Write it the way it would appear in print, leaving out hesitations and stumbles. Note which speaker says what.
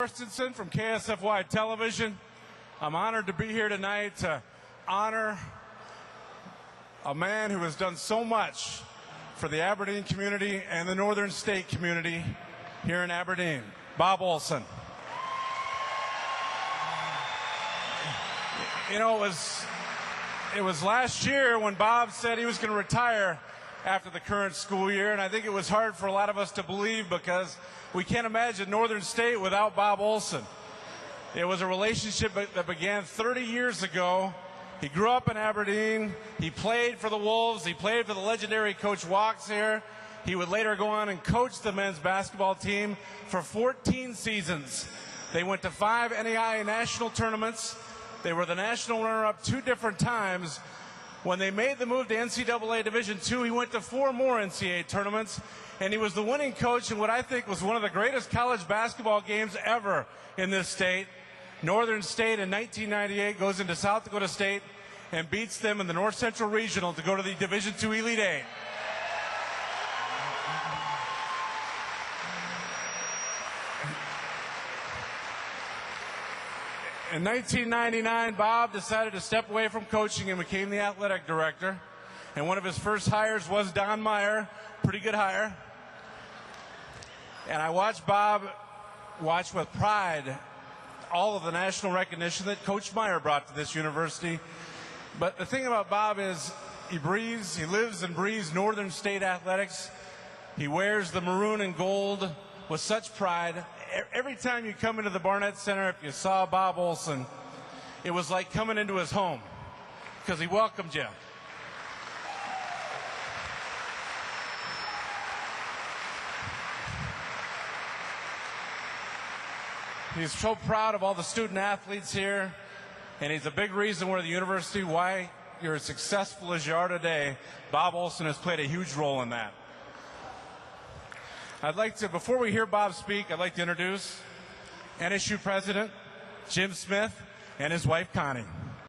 Speaker 1: Christensen from KSFY Television. I'm honored to be here tonight to honor a man who has done so much for the Aberdeen community and the Northern State community here in Aberdeen, Bob Olson. You know, it was last year when Bob said he was going to retire after the current school year, and I think it was hard for a lot of us to believe because we can't imagine Northern State without Bob Olson. It was a relationship that began 30 years ago. He grew up in Aberdeen. He played for the Wolves. He played for the legendary Coach Walks here. He would later go on and coach the men's basketball team for 14 seasons. They went to 5 NAIA national tournaments. They were the national runner-up 2 different times. When they made the move to NCAA Division II, he went to 4 more NCAA tournaments, and he was the winning coach in what I think was one of the greatest college basketball games ever in this state. Northern State in 1998 goes into South Dakota State and beats them in the North Central Regional to go to the Division II Elite Eight. In 1999, Bob decided to step away from coaching and became the athletic director. And one of his first hires was Don Meyer, pretty good hire. And I watched Bob watch with pride all of the national recognition that Coach Meyer brought to this university. But the thing about Bob is he lives and breathes Northern State athletics. He wears the maroon and gold with such pride. Every time you come into the Barnett Center, if you saw Bob Olson, it was like coming into his home because he welcomed you. He's so proud of all the student athletes here, and he's a big reason why why you're as successful as you are today. Bob Olson has played a huge role in that. Before we hear Bob speak, I'd like to introduce NSU President Jim Smith and his wife Connie.